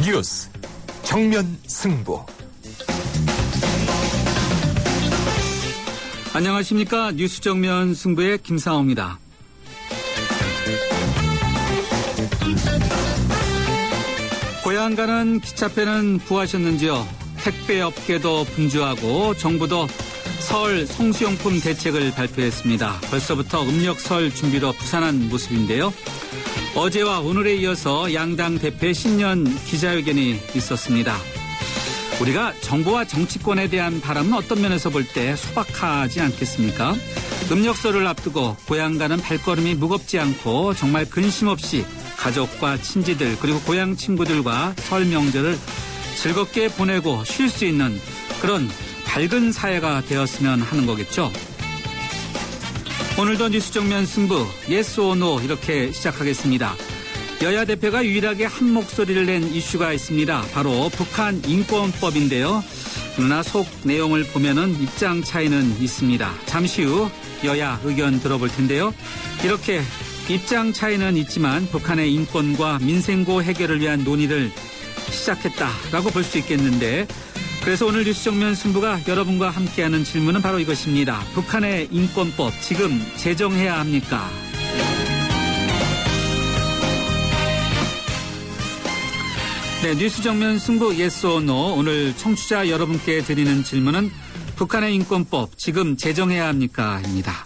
뉴스 정면 승부. 안녕하십니까. 뉴스 정면 승부의 김상호입니다. 고향 가는 기차표는 구하셨는지요? 택배업계도 분주하고 정부도 설 성수용품 대책을 발표했습니다. 벌써부터 음력설 준비로 부산한 모습인데요. 어제와 오늘에 이어서 양당 대표의 신년 기자회견이 있었습니다. 우리가 정부와 정치권에 대한 바람은 어떤 면에서 볼 때 소박하지 않겠습니까? 음력설을 앞두고 고향 가는 발걸음이 무겁지 않고 정말 근심 없이 가족과 친지들 그리고 고향 친구들과 설 명절을 즐겁게 보내고 쉴 수 있는 그런 밝은 사회가 되었으면 하는 거겠죠. 오늘도 뉴스 정면 승부 yes or no 이렇게 시작하겠습니다. 여야 대표가 유일하게 한 목소리를 낸 이슈가 있습니다. 바로 북한 인권법인데요. 그러나 속 내용을 보면은 입장 차이는 있습니다. 잠시 후 여야 의견 들어볼 텐데요. 이렇게 입장 차이는 있지만 북한의 인권과 민생고 해결을 위한 논의를 시작했다라고 볼 수 있겠는데, 그래서 오늘 뉴스 정면 승부가 여러분과 함께하는 질문은 바로 이것입니다. 북한의 인권법 지금 제정해야 합니까? 네, 뉴스 정면 승부 yes or no. 오늘 청취자 여러분께 드리는 질문은 북한의 인권법 지금 제정해야 합니까? 입니다.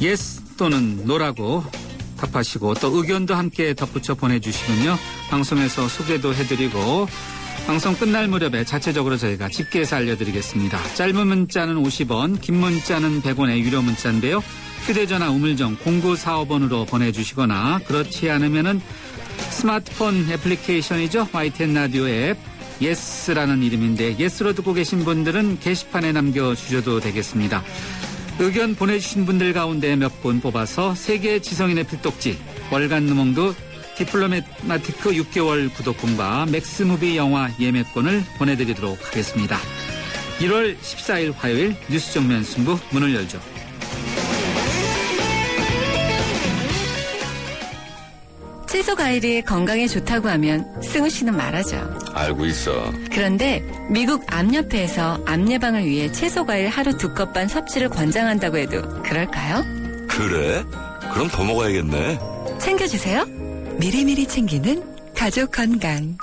yes 또는 no라고 답하시고 또 의견도 함께 덧붙여 보내주시면요. 방송에서 소개도 해드리고 방송 끝날 무렵에 자체적으로 저희가 집계해서 알려드리겠습니다. 짧은 문자는 50원, 긴 문자는 100원의 유료 문자인데요. 휴대전화 우물정 0945번으로 보내주시거나 그렇지 않으면은 스마트폰 애플리케이션이죠. YTN 라디오 앱 예스라는 이름인데 예스로 듣고 계신 분들은 게시판에 남겨주셔도 되겠습니다. 의견 보내주신 분들 가운데 몇 분 뽑아서 세계 지성인의 필독지 월간 누몽드 디플로마티크 6개월 구독권과 맥스무비 영화 예매권을 보내드리도록 하겠습니다. 1월 14일 화요일 뉴스 정면 승부 문을 열죠. 채소 과일이 건강에 좋다고 하면 승우 씨는 말하죠. 알고 있어. 그런데 미국 암협회에서 암 예방을 위해 채소 과일 하루 2컵 반 섭취를 권장한다고 해도 그럴까요? 그래? 그럼 더 먹어야겠네. 챙겨주세요. 미리미리 챙기는 가족 건강.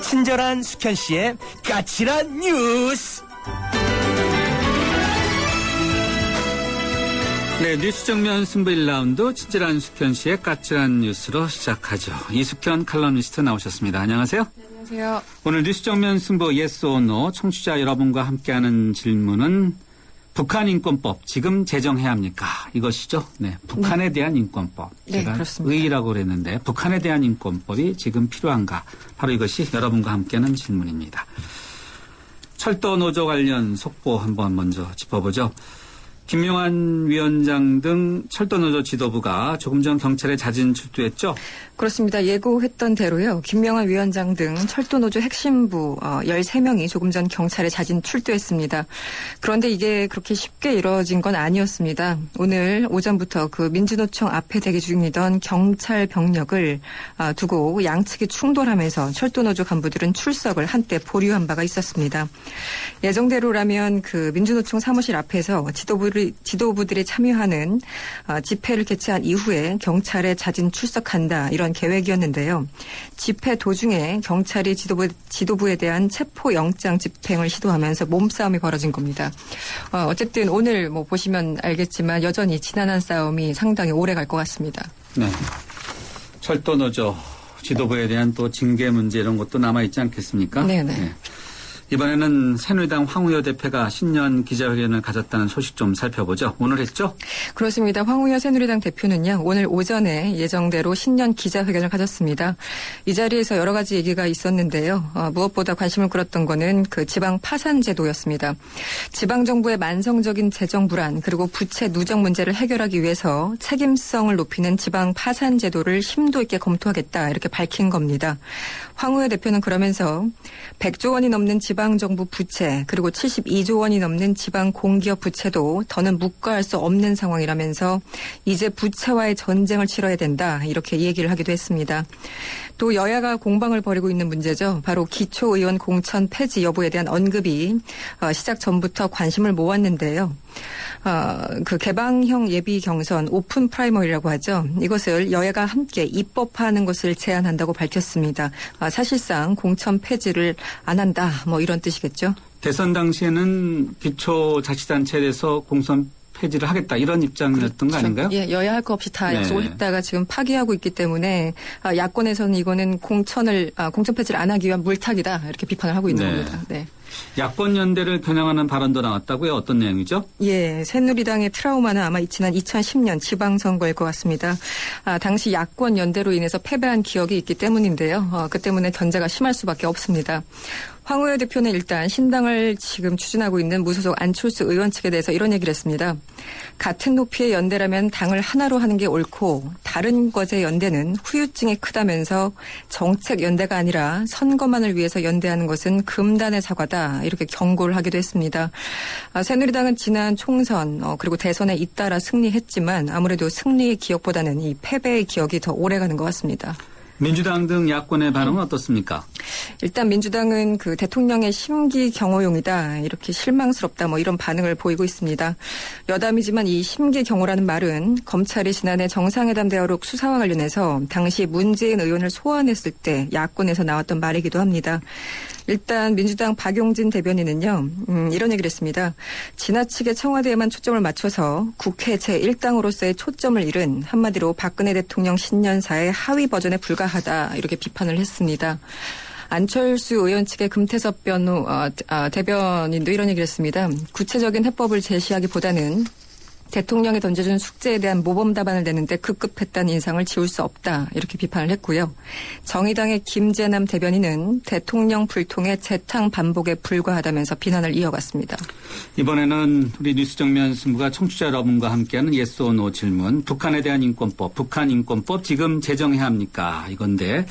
친절한 숙현 씨의 까칠한 뉴스. 네, 뉴스 정면 승부 1라운드 친절한 숙현 씨의 까칠한 뉴스로 시작하죠. 이숙현 칼럼니스트 나오셨습니다. 안녕하세요. 안녕하세요. 오늘 뉴스 정면 승부 yes or no 청취자 여러분과 함께하는 질문은 북한 인권법 지금 제정해야 합니까? 이것이죠. 네, 북한에 대한 인권법. 네, 제가 그렇습니다. 의의라고 그랬는데 북한에 대한 인권법이 지금 필요한가? 바로 이것이 여러분과 함께하는 질문입니다. 철도 노조 관련 속보 한번 먼저 짚어보죠. 김명환 위원장 등 철도노조 지도부가 조금 전 경찰에 자진 출두했죠? 그렇습니다. 예고했던 대로요. 김명환 위원장 등 철도노조 핵심부 13명이 조금 전 경찰에 자진 출두했습니다. 그런데 이게 그렇게 쉽게 이루어진 건 아니었습니다. 오늘 오전부터 그 민주노총 앞에 대기 중이던 경찰 병력을 두고 양측이 충돌하면서 철도노조 간부들은 출석을 한때 보류한 바가 있었습니다. 예정대로라면 그 민주노총 사무실 앞에서 지도부들이 참여하는 집회를 개최한 이후에 경찰에 자진 출석한다 이런 계획이었는데요. 집회 도중에 경찰이 지도부에 대한 체포영장 집행을 시도하면서 몸싸움이 벌어진 겁니다. 어쨌든 오늘 뭐 보시면 알겠지만 여전히 지난한 싸움이 상당히 오래 갈 것 같습니다. 네. 철도노조 지도부에 대한 또 징계 문제 이런 것도 남아있지 않겠습니까? 네네. 네. 이번에는 새누리당 황우여 대표가 신년 기자회견을 가졌다는 소식 좀 살펴보죠. 오늘 했죠? 그렇습니다. 황우여 새누리당 대표는요. 오늘 오전에 예정대로 신년 기자회견을 가졌습니다. 이 자리에서 여러 가지 얘기가 있었는데요. 무엇보다 관심을 끌었던 거는 그 지방 파산 제도였습니다. 지방정부의 만성적인 재정 불안 그리고 부채 누적 문제를 해결하기 위해서 책임성을 높이는 지방 파산 제도를 심도 있게 검토하겠다 이렇게 밝힌 겁니다. 황우여 대표는 그러면서 100조 원이 넘는 지방 지방정부 부채 그리고 72조 원이 넘는 지방 공기업 부채도 더는 묵과할 수 없는 상황이라면서 이제 부채와의 전쟁을 치러야 된다 이렇게 얘기를 하기도 했습니다. 또 여야가 공방을 벌이고 있는 문제죠. 바로 기초의원 공천 폐지 여부에 대한 언급이 시작 전부터 관심을 모았는데요. 그 개방형 예비 경선 오픈 프라이머리라고 하죠. 이것을 여야가 함께 입법화하는 것을 제안한다고 밝혔습니다. 사실상 공천 폐지를 안 한다 뭐 이런 뜻이겠죠. 대선 당시에는 기초자치단체에 대해서 공천 폐지를 하겠다 이런 입장이었던 거 아닌가요? 예, 여야 할 거 없이 다 네. 약속을 했다가 지금 파기하고 있기 때문에 야권에서는 이거는 공천 폐지를 안 하기 위한 물타기다 이렇게 비판을 하고 있는 네. 겁니다. 네. 야권 연대를 겨냥하는 발언도 나왔다고요? 어떤 내용이죠? 예, 새누리당의 트라우마는 아마 지난 2010년 지방선거일 것 같습니다. 당시 야권 연대로 인해서 패배한 기억이 있기 때문인데요. 그 때문에 견제가 심할 수밖에 없습니다. 황우여 대표는 일단 신당을 지금 추진하고 있는 무소속 안철수 의원 측에 대해서 이런 얘기를 했습니다. 같은 높이의 연대라면 당을 하나로 하는 게 옳고 다른 것의 연대는 후유증이 크다면서 정책 연대가 아니라 선거만을 위해서 연대하는 것은 금단의 사과다 이렇게 경고를 하기도 했습니다. 새누리당은 지난 총선 그리고 대선에 잇따라 승리했지만 아무래도 승리의 기억보다는 이 패배의 기억이 더 오래가는 것 같습니다. 민주당 등 야권의 반응은 어떻습니까? 일단 민주당은 그 대통령의 심기 경호용이다 이렇게 실망스럽다 뭐 이런 반응을 보이고 있습니다. 여담이지만 이 심기 경호라는 말은 검찰이 지난해 정상회담 대화록 수사와 관련해서 당시 문재인 의원을 소환했을 때 야권에서 나왔던 말이기도 합니다. 일단 민주당 박용진 대변인은요. 이런 얘기를 했습니다. 지나치게 청와대에만 초점을 맞춰서 국회 제1당으로서의 초점을 잃은 한마디로 박근혜 대통령 신년사의 하위 버전에 불과하다 이렇게 비판을 했습니다. 안철수 의원 측의 금태섭 대변인도 이런 얘기를 했습니다. 구체적인 해법을 제시하기보다는 대통령이 던져준 숙제에 대한 모범 답안을 내는데 급급했다는 인상을 지울 수 없다 이렇게 비판을 했고요. 정의당의 김재남 대변인은 대통령 불통의 재탕 반복에 불과하다면서 비난을 이어갔습니다. 이번에는 우리 뉴스 정면 승부가 청취자 여러분과 함께하는 yes or no 질문. 북한에 대한 인권법, 북한 인권법 지금 제정해야 합니까? 이건데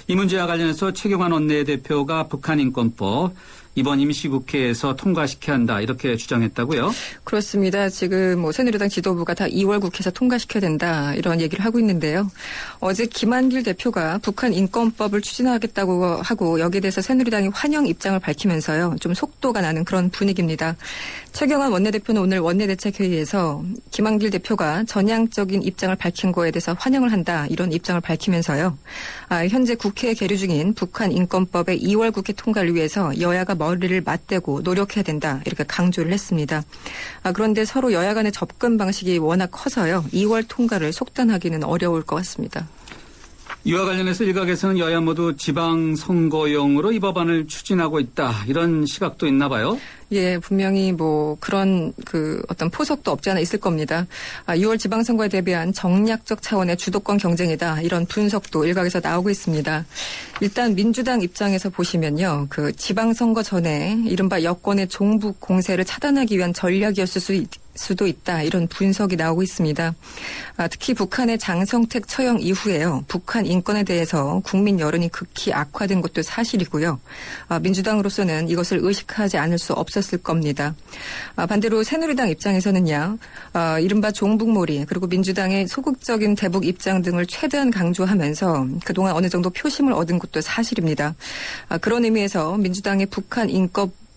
이 문제와 관련해서 최경환 원내대표가 북한 인권법 이번 임시국회에서 통과시켜야 한다 이렇게 주장했다고요? 그렇습니다. 지금 뭐 새누리당 지도부가 다 2월 국회에서 통과시켜야 된다 이런 얘기를 하고 있는데요. 어제 김한길 대표가 북한 인권법을 추진하겠다고 하고 여기에 대해서 새누리당이 환영 입장을 밝히면서요. 좀 속도가 나는 그런 분위기입니다. 최경환 원내대표는 오늘 원내대책회의에서 김한길 대표가 전향적인 입장을 밝힌 거에 대해서 환영을 한다 이런 입장을 밝히면서요. 현재 국회에 계류 중인 북한 인권법의 2월 국회 통과를 위해서 여야가 머리를 맞대고 노력해야 된다 이렇게 강조를 했습니다. 그런데 서로 여야 간의 접근 방식이 워낙 커서요. 2월 통과를 속단하기는 어려울 것 같습니다. 이와 관련해서 일각에서는 여야 모두 지방선거용으로 이 법안을 추진하고 있다 이런 시각도 있나 봐요. 예, 분명히 뭐 그런 어떤 포석도 없지 않아 있을 겁니다. 6월 지방선거에 대비한 정략적 차원의 주도권 경쟁이다 이런 분석도 일각에서 나오고 있습니다. 일단 민주당 입장에서 보시면요, 그 지방선거 전에 이른바 여권의 종북 공세를 차단하기 위한 전략이었을 수도 있다 이런 분석이 나오고 있습니다. 특히 북한의 장성택 처형 이후에요. 북한 인권에 대해서 국민 여론이 극히 악화된 것도 사실이고요. 민주당으로서는 이것을 의식하지 않을 수 없었을 겁니다. 반대로 새누리당 입장에서는요. 이른바 종북몰이 그리고 민주당의 소극적인 대북 입장 등을 최대한 강조하면서 그동안 어느 정도 표심을 얻은 것도 사실입니다. 그런 의미에서 민주당의 북한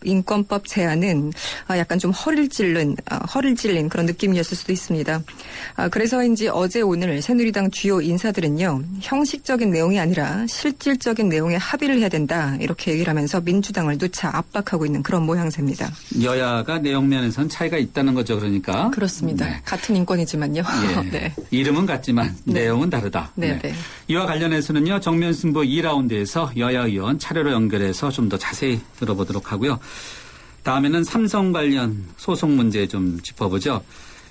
인권법 제안은 약간 좀 허를 찔린 그런 느낌이었을 수도 있습니다. 그래서인지 어제 오늘 새누리당 주요 인사들은요. 형식적인 내용이 아니라 실질적인 내용에 합의를 해야 된다 이렇게 얘기를 하면서 민주당을 누차 압박하고 있는 그런 모양새입니다. 여야가 내용면에서는 차이가 있다는 거죠. 그러니까. 그렇습니다. 네. 같은 인권이지만요. 예. 네. 이름은 같지만 네. 내용은 다르다. 네. 네. 이와 관련해서는요. 정면승부 2라운드에서 여야 의원 차례로 연결해서 좀 더 자세히 들어보도록 하고요. 다음에는 삼성 관련 소송 문제 좀 짚어보죠.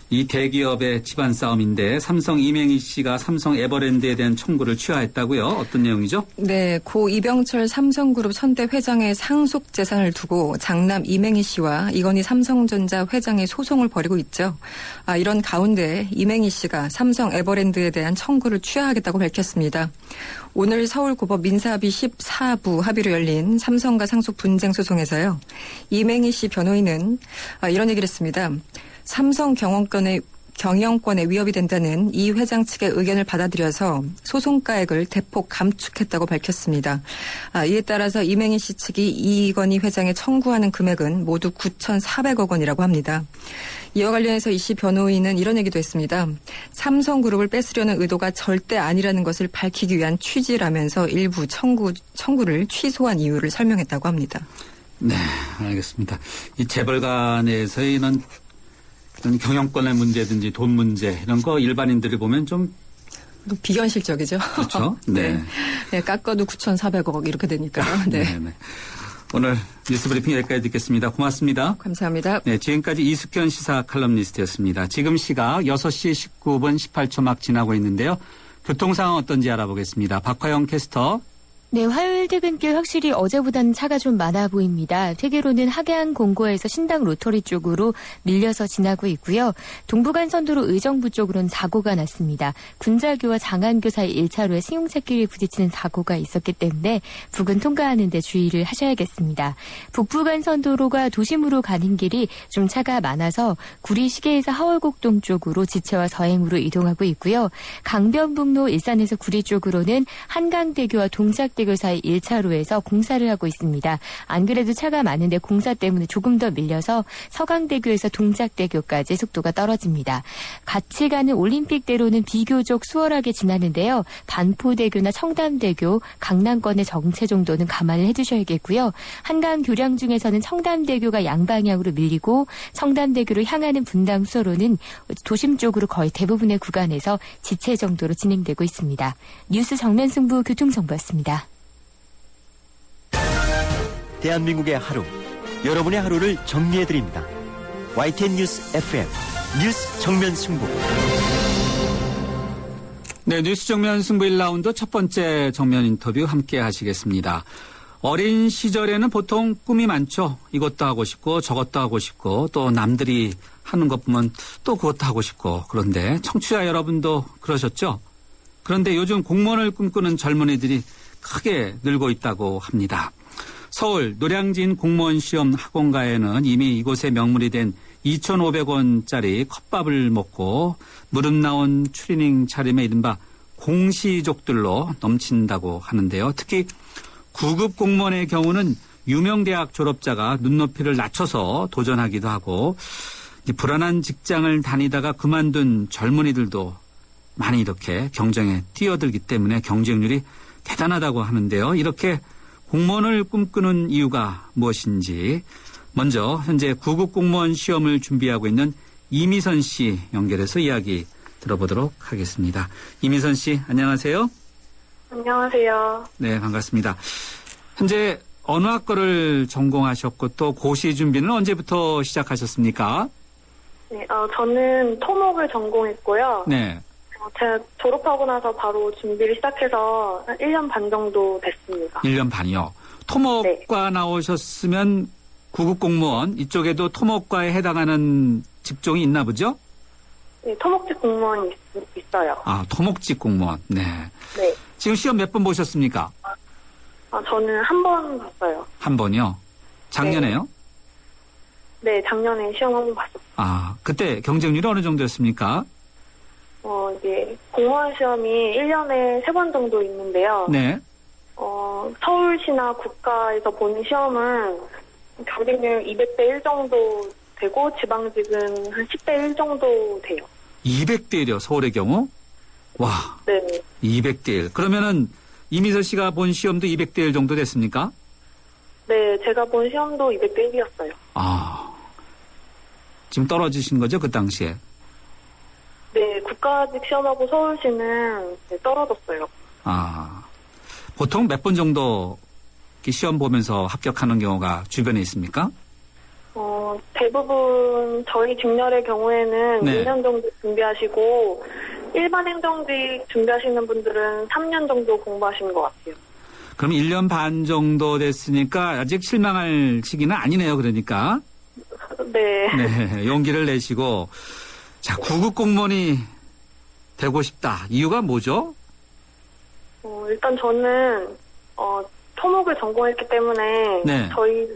이 대기업의 집안 싸움인데 삼성 이맹희 씨가 삼성 에버랜드에 대한 청구를 취하했다고요? 어떤 내용이죠? 네, 고 이병철 삼성그룹 선대 회장의 상속 재산을 두고 장남 이맹희 씨와 이건희 삼성전자 회장의 소송을 벌이고 있죠. 이런 가운데 이맹희 씨가 삼성 에버랜드에 대한 청구를 취하하겠다고 밝혔습니다. 오늘 서울고법 민사합의 14부 합의로 열린 삼성과 상속 분쟁 소송에서요. 이맹희 씨 변호인은 이런 얘기를 했습니다. 삼성 경영권에 위협이 된다는 이 회장 측의 의견을 받아들여서 소송가액을 대폭 감축했다고 밝혔습니다. 이에 따라서 이맹희 씨 측이 이건희 회장에 청구하는 금액은 모두 9,400억 원이라고 합니다. 이와 관련해서 이 씨 변호인은 이런 얘기도 했습니다. 삼성그룹을 뺏으려는 의도가 절대 아니라는 것을 밝히기 위한 취지라면서 일부 청구를 취소한 이유를 설명했다고 합니다. 네, 알겠습니다. 이 재벌 간에서의 이런 경영권의 문제든지 돈 문제 이런 거 일반인들이 보면 좀 비현실적이죠. 그렇죠. 네. 네, 깎아도 9,400억 이렇게 되니까요. 네. 네. 오늘 뉴스브리핑 여기까지 듣겠습니다. 고맙습니다. 감사합니다. 네, 지금까지 이숙현 시사 칼럼니스트였습니다. 지금 시각 6시 19분 18초 막 지나고 있는데요. 교통 상황 어떤지 알아보겠습니다. 박화영 캐스터. 네, 화요일 퇴근길 확실히 어제보다는 차가 좀 많아 보입니다. 퇴계로는 하계안 공고에서 신당 로터리 쪽으로 밀려서 지나고 있고요. 동부간선도로 의정부 쪽으로는 사고가 났습니다. 군자교와 장안교 사이 1차로에 승용차끼리 부딪히는 사고가 있었기 때문에 부근 통과하는 데 주의를 하셔야겠습니다. 북부간선도로가 도심으로 가는 길이 좀 차가 많아서 구리 시계에서 하월곡동 쪽으로 지체와 서행으로 이동하고 있고요. 강변북로 일산에서 구리 쪽으로는 한강대교와 동작대교 사이 1차로에서 공사를 하고 있습니다. 안 그래도 차가 많은데 공사 때문에 조금 더 밀려서 서강대교에서 동작대교까지 속도가 떨어집니다. 같이 가는 올림픽대로는 비교적 수월하게 지나는데요. 반포대교나 청담대교, 강남권의 정체 정도는 감안을 해주셔야겠고요. 한강 교량 중에서는 청담대교가 양방향으로 밀리고 청담대교로 향하는 분당 수로는 도심 쪽으로 거의 대부분의 구간에서 지체 정도로 진행되고 있습니다. 뉴스 정면 승부 교통정보였습니다. 대한민국의 하루, 여러분의 하루를 정리해드립니다. YTN 뉴스 FM, 뉴스 정면 승부. 네, 뉴스 정면 승부 1라운드 첫 번째 정면 인터뷰 함께 하시겠습니다. 어린 시절에는 보통 꿈이 많죠. 이것도 하고 싶고 저것도 하고 싶고 또 남들이 하는 것 보면 또 그것도 하고 싶고 그런데 청취자 여러분도 그러셨죠? 그런데 요즘 공무원을 꿈꾸는 젊은이들이 크게 늘고 있다고 합니다. 서울 노량진 공무원 시험 학원가에는 이미 이곳에 명물이 된 2,500원짜리 컵밥을 먹고 무릎 나온 추리닝 차림의 이른바 공시족들로 넘친다고 하는데요. 특히 9급 공무원의 경우는 유명 대학 졸업자가 눈높이를 낮춰서 도전하기도 하고 불안한 직장을 다니다가 그만둔 젊은이들도 많이 이렇게 경쟁에 뛰어들기 때문에 경쟁률이 대단하다고 하는데요. 이렇게 공무원을 꿈꾸는 이유가 무엇인지 먼저 현재 9급 공무원 시험을 준비하고 있는 이미선 씨 연결해서 이야기 들어보도록 하겠습니다. 이미선 씨 안녕하세요. 안녕하세요. 네, 반갑습니다. 현재 어느 학과를 전공하셨고 또 고시 준비는 언제부터 시작하셨습니까? 네, 저는 토목을 전공했고요. 네. 제가 졸업하고 나서 바로 준비를 시작해서 한 1년 반 정도 됐습니다. 1년 반이요. 토목과 나오셨으면 9급 공무원 이쪽에도 토목과에 해당하는 직종이 있나 보죠? 네, 토목직 공무원이 있어요. 아, 토목직 공무원. 네. 네. 지금 시험 몇 번 보셨습니까? 저는 한 번 봤어요. 한 번이요? 작년에요? 네, 작년에 시험 한 번 봤었어요. 아, 그때 경쟁률이 어느 정도였습니까? 이제 공무원 시험이 1년에 3번 정도 있는데요. 네. 서울시나 국가에서 보는 시험은 경쟁률 200대 1 정도 되고 지방직은 한 10대 1 정도 돼요. 200대 1이요, 서울의 경우? 와. 네. 200대 1. 그러면은 이미서 씨가 본 시험도 200대 1 정도 됐습니까? 네, 제가 본 시험도 200대 1이었어요. 아. 지금 떨어지신 거죠, 그 당시에? 네, 국가직 시험하고 서울시는 떨어졌어요. 아. 보통 몇 번 정도 시험 보면서 합격하는 경우가 주변에 있습니까? 대부분 저희 직렬의 경우에는 네. 2년 정도 준비하시고 일반 행정직 준비하시는 분들은 3년 정도 공부하시는 것 같아요. 그럼 1년 반 정도 됐으니까 아직 실망할 시기는 아니네요. 그러니까. 네. 네, 용기를 내시고 자, 9급 공무원이 되고 싶다. 이유가 뭐죠? 일단 저는 토목을 전공했기 때문에 네. 저희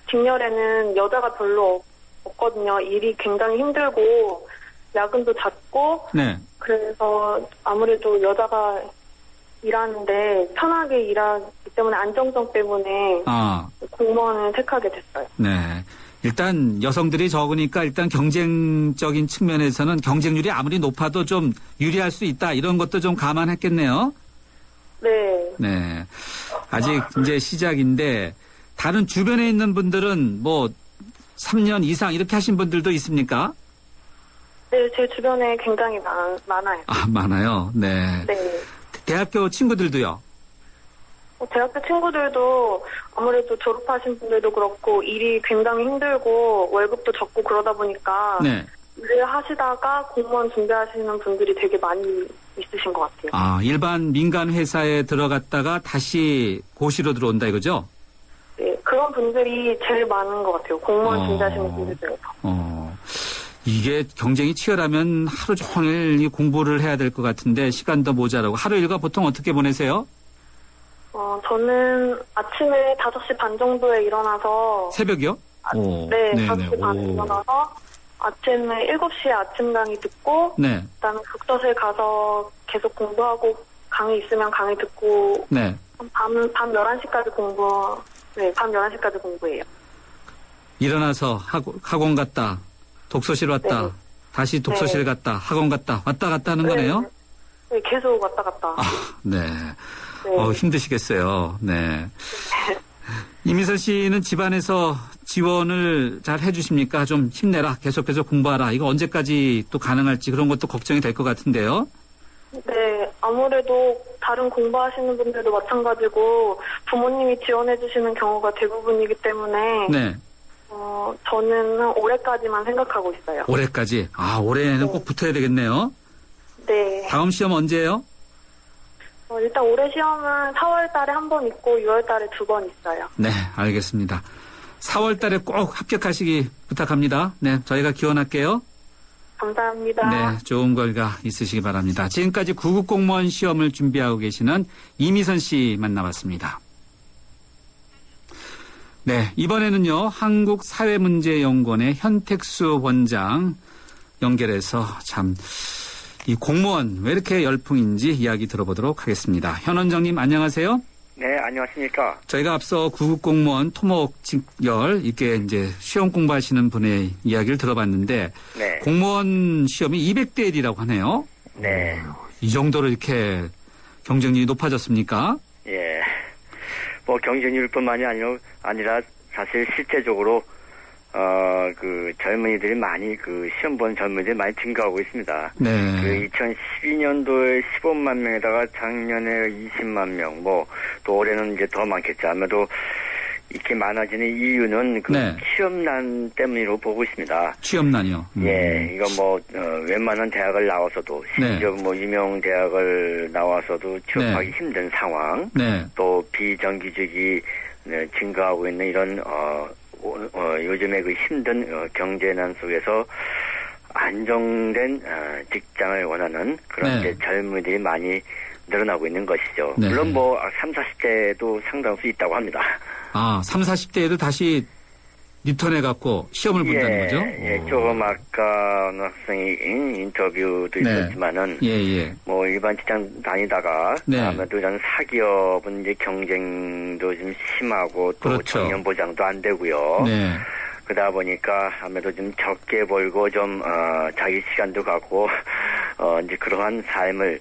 직렬에는 여자가 별로 없거든요. 일이 굉장히 힘들고 야근도 잦고 네. 그래서 아무래도 여자가 일하는데 편하게 일하기 때문에 안정성 때문에 아, 공무원을 택하게 됐어요. 네. 일단 여성들이 적으니까 일단 경쟁적인 측면에서는 경쟁률이 아무리 높아도 좀 유리할 수 있다. 이런 것도 좀 감안했겠네요. 네. 네. 아직 이제 시작인데 다른 주변에 있는 분들은 뭐 3년 이상 이렇게 하신 분들도 있습니까? 네, 제 주변에 굉장히 많아요. 아, 많아요. 네. 네. 대학교 친구들도요. 대학교 친구들도 아무래도 졸업하신 분들도 그렇고 일이 굉장히 힘들고 월급도 적고 그러다 보니까 네. 일을 하시다가 공무원 준비하시는 분들이 되게 많이 있으신 것 같아요. 아, 일반 민간 회사에 들어갔다가 다시 고시로 들어온다 이거죠? 네, 그런 분들이 제일 많은 것 같아요. 공무원 준비하시는 분들 중에서. 이게 경쟁이 치열하면 하루 종일 이 공부를 해야 될 것 같은데 시간도 모자라고 하루 일과 보통 어떻게 보내세요? 저는 아침에 5시 반 정도에 일어나서 새벽이요? 오, 네, 네네. 5시 반에 오. 일어나서 아침에 7시에 아침 강의 듣고 네, 그다음에 독서실 가서 계속 공부하고 강의 있으면 강의 듣고 네. 밤 11시까지 밤 11시까지 공부해요. 일어나서 학원 갔다, 독서실 왔다, 네. 다시 독서실 갔다, 학원 갔다, 왔다 갔다 하는 거네요? 네, 계속 왔다 갔다. 아, 네. 네. 힘드시겠어요. 네. 이미선 씨는 집안에서 지원을 잘 해주십니까? 좀 힘내라, 계속해서 공부하라. 이거 언제까지 또 가능할지 그런 것도 걱정이 될 것 같은데요. 네, 아무래도 다른 공부하시는 분들도 마찬가지고 부모님이 지원해 주시는 경우가 대부분이기 때문에 네. 저는 올해까지만 생각하고 있어요. 올해까지. 아, 올해는 꼭 붙어야 되겠네요. 네. 다음 시험 언제예요? 일단 올해 시험은 4월 달에 한 번 있고 6월 달에 2번 있어요. 네, 알겠습니다. 4월 달에 꼭 합격하시기 부탁합니다. 네, 저희가 기원할게요. 감사합니다. 네, 좋은 결과 있으시기 바랍니다. 지금까지 9급 공무원 시험을 준비하고 계시는 이미선 씨 만나봤습니다. 네, 이번에는요, 한국사회문제연구원의 현택수 원장 연결해서 참, 이 공무원 왜 이렇게 열풍인지 이야기 들어보도록 하겠습니다. 현 원장님 안녕하세요. 네, 안녕하십니까. 저희가 앞서 9급 공무원 토목 직렬 이렇게 이제 시험 공부하시는 분의 이야기를 들어봤는데 네. 공무원 시험이 200대 1이라고 하네요. 네. 이 정도로 이렇게 경쟁률이 높아졌습니까? 예. 뭐 경쟁률뿐만이 아니라 사실 실제적으로 젊은이들이 많이 시험 보는 젊은이들이 많이 증가하고 있습니다. 네. 2012년도에 15만 명에다가 작년에 20만 명, 또 올해는 이제 더 많겠죠. 아마도 이렇게 많아지는 이유는 네. 취업난 때문이라고 보고 있습니다. 취업난이요. 예, 이거 웬만한 대학을 나와서도, 심지어 유명 대학을 나와서도 취업하기 힘든 상황, 네. 또 비정규직이 증가하고 있는 이런, 요즘의 힘든 경제난 속에서 안정된 직장을 원하는 그런 네. 이제 젊은이들이 많이 늘어나고 있는 것이죠. 네. 물론 30, 40대도 상당수 있다고 합니다. 아, 30, 40대에도 다시 리턴해갖고 시험을 본다는 거죠? 예, 조금 아까 어느 학생이 인터뷰도 네. 있었지만은, 예. 일반 직장 다니다가, 네. 아무래도 이런 사기업은 이제 경쟁도 좀 심하고, 또 그렇죠. 정년 보장도 안 되고요. 네. 그러다 보니까 아무래도 좀 적게 벌고 좀, 자기 시간도 갖고, 이제 그러한 삶을,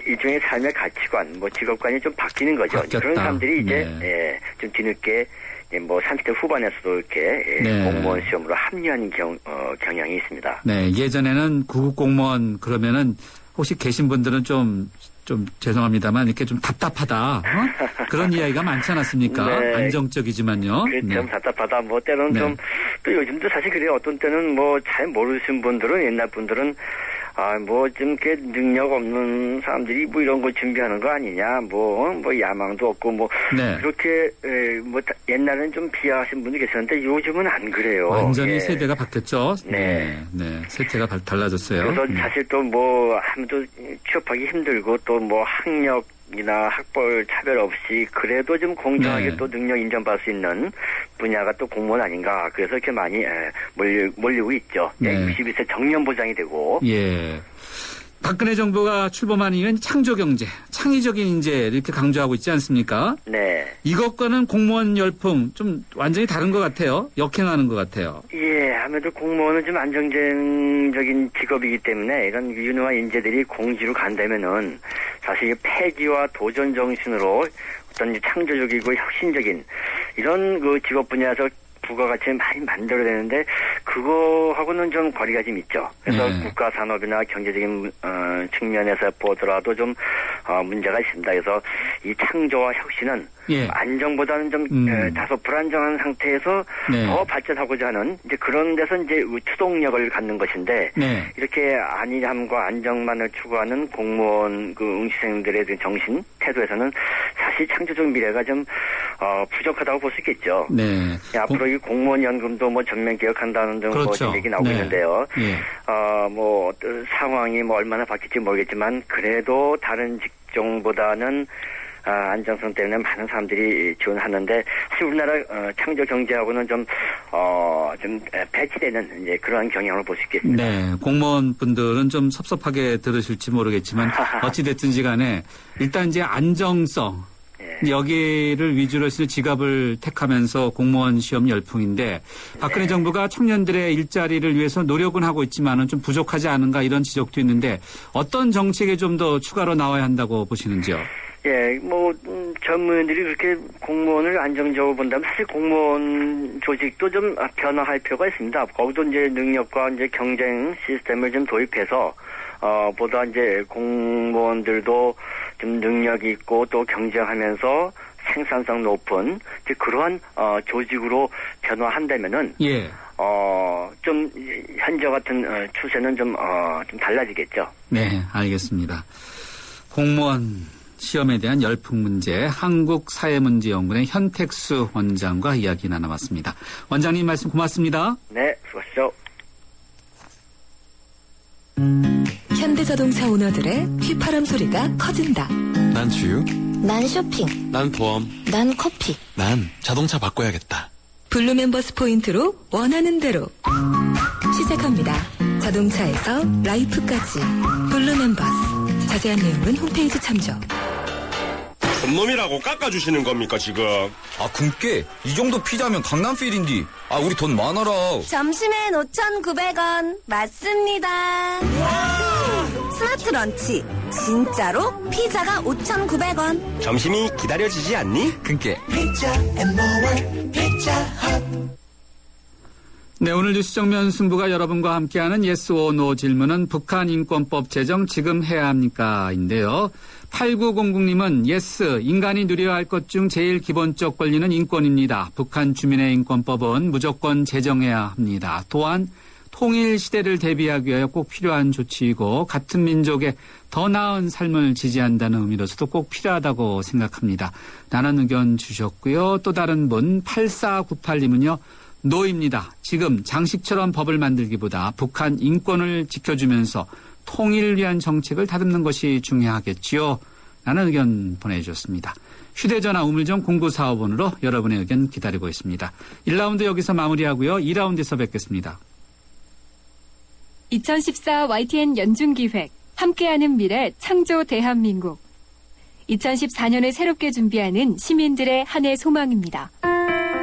일종의 삶의 가치관, 직업관이 좀 바뀌는 거죠. 바뀌었다. 그런 사람들이 이제, 네. 좀 뒤늦게, 30대 후반에서도 이렇게 네. 공무원 시험으로 합류하는 경향이 있습니다. 네, 예전에는 9급 공무원 그러면은 혹시 계신 분들은 좀 죄송합니다만 이렇게 좀 답답하다. 그런 이야기가 많지 않았습니까? 네. 안정적이지만요. 좀 답답하다. 때로는 네. 좀 또 요즘도 사실 그래요. 어떤 때는 뭐 잘 모르시는 분들은, 옛날 분들은 뭐 좀 이렇게 능력 없는 사람들이 뭐 이런 거 준비하는 거 아니냐, 뭐 야망도 없고 뭐 네. 그렇게 뭐 옛날에는 좀 비하하신 분이 계셨는데 요즘은 안 그래요. 완전히 예. 세대가 바뀌었죠. 네. 네. 세대가 달라졌어요. 그래서 사실 또 뭐 아무도 취업하기 힘들고 또 뭐 학력이나 학벌 차별 없이 그래도 좀 공정하게 네. 또 능력 인정받을 수 있는 분야가 또 공무원 아닌가. 그래서 이렇게 많이 몰리고 있죠. 네. 62세 정년 보장이 되고. 예. 박근혜 정부가 출범한 이후엔 창조경제, 창의적인 인재 이렇게 강조하고 있지 않습니까? 네. 이것과는 공무원 열풍 좀 완전히 다른 것 같아요. 역행하는 것 같아요. 예, 아무래도 공무원은 좀 안정적인 직업이기 때문에 이런 유능한 인재들이 공지로 간다면은 사실 패기와 도전 정신으로 어떤 창조적이고 혁신적인 이런 그 직업 분야에서 부가가치를 많이 만들어야 되는데 그거하고는 좀 거리가 좀 있죠. 그래서 네. 국가 산업이나 경제적인 측면에서 보더라도 좀 문제가 있습니다. 그래서 이 창조와 혁신은 예. 안정보다는 좀 다소 불안정한 상태에서 네. 더 발전하고자 하는 이제 그런 데서 이제 추동력을 갖는 것인데 네. 이렇게 안일함과 안정만을 추구하는 공무원 그 응시생들의 정신 태도에서는 사실 창조적 미래가 좀 부족하다고 볼 수 있겠죠. 네. 앞으로 이 공무원 연금도 뭐 전면 개혁한다는 등 그렇죠. 뭐 얘기 나오고 네. 있는데요. 예. 뭐 어떤 상황이 뭐 얼마나 바뀔지 모르겠지만 그래도 다른 직종보다는 안정성 때문에 많은 사람들이 지원하는데 사실 우리나라 창조 경제하고는 좀 배치되는 이제 그러한 경향을 볼 수 있겠습니다. 네, 공무원 분들은 좀 섭섭하게 들으실지 모르겠지만 어찌됐든지 간에 일단 이제 안정성 여기를 위주로 해서 지갑을 택하면서 공무원 시험 열풍인데 박근혜 정부가 청년들의 일자리를 위해서 노력은 하고 있지만은 좀 부족하지 않은가 이런 지적도 있는데 어떤 정책에 좀 더 추가로 나와야 한다고 보시는지요? 예, 뭐 전문인들이 그렇게 공무원을 안정적으로 본다면 사실 공무원 조직도 좀 변화할 필요가 있습니다. 거기도 이제 능력과 이제 경쟁 시스템을 좀 도입해서 보다 이제 공무원들도 좀 능력이 있고 또 경쟁하면서 생산성 높은 이제 그러한 조직으로 변화한다면은 예. 좀 현재 같은 추세는 좀 달라지겠죠. 네, 알겠습니다. 공무원 시험에 대한 열풍 문제 한국사회문제연구원의 현택수 원장과 이야기 나눠봤습니다. 원장님 말씀 고맙습니다. 네, 수고하십시오. 현대자동차 오너들의 휘파람 소리가 커진다. 난 주유. 난 쇼핑. 난 보험. 난 커피. 난 자동차 바꿔야겠다. 블루멤버스 포인트로 원하는 대로 시작합니다. 자동차에서 라이프까지 블루멤버스. 자세한 내용은 홈페이지 참조. 놈이라고 깎아주시는 겁니까 지금? 아 굶게 이 정도 피자면 강남필인디. 아 우리 돈 많아라. 점심엔 5,900원 맞습니다. 스마트 런치 진짜로 피자가 5,900원. 점심이 기다려지지 않니? 그니까 피자 앤모어 피자 헛. 네, 오늘 뉴스 정면 승부가 여러분과 함께하는 yes or no 질문은 북한 인권법 제정 지금 해야 합니까?인데요. 8900님은 yes, 인간이 누려야 할 것 중 제일 기본적 권리는 인권입니다. 북한 주민의 인권법은 무조건 제정해야 합니다. 또한 통일 시대를 대비하기 위하여 꼭 필요한 조치이고 같은 민족의 더 나은 삶을 지지한다는 의미로서도 꼭 필요하다고 생각합니다. 라는 의견 주셨고요. 또 다른 분 8498님은요. 노입니다. 지금 장식처럼 법을 만들기보다 북한 인권을 지켜주면서 통일을 위한 정책을 다듬는 것이 중요하겠지요. 라는 의견 보내주셨습니다. 휴대전화 우물정 0945번으로 여러분의 의견 기다리고 있습니다. 1라운드 여기서 마무리하고요. 2라운드에서 뵙겠습니다. 2014 YTN 연중기획 함께하는 미래 창조 대한민국 2014년에 새롭게 준비하는 시민들의 한 해 소망입니다.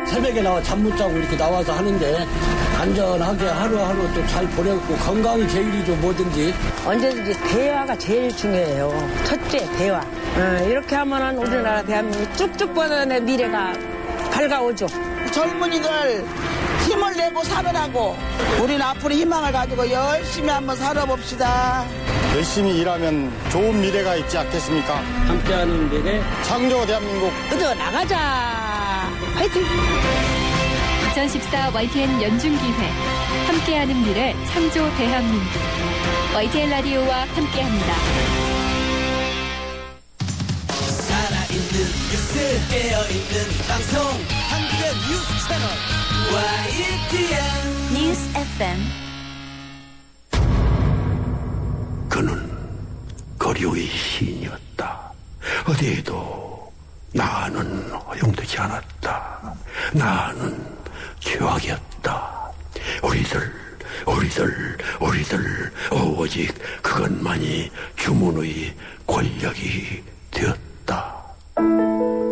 새벽에 나와 잠 못 자고 이렇게 나와서 하는데 안전하게 하루하루 좀 잘 보내고 건강이 제일이죠 뭐든지. 언제든지 대화가 제일 중요해요. 첫째 대화. 이렇게 하면은 우리나라 대한민국 쭉쭉 뻗어내 미래가 밝아오죠. 젊은이들 힘을 내고 살으라고 우리는 앞으로 희망을 가지고 열심히 한번 살아봅시다. 열심히 일하면 좋은 미래가 있지 않겠습니까? 함께하는 미래 창조 대한민국 그저 나가자. 화이팅! 2014 YTN 연중기획 함께하는 미래 창조 대한민국 YTN 라디오와 함께합니다. 살아있는 뉴스 깨어있는 방송 한국의 뉴스 채널 YTN 뉴스 FM. 그는 거리의 시인이었다. 어디에도 나는 허용되지 않았다. 나는 최악이었다. 우리들 오직 그것만이 주문의 권력이 되었다.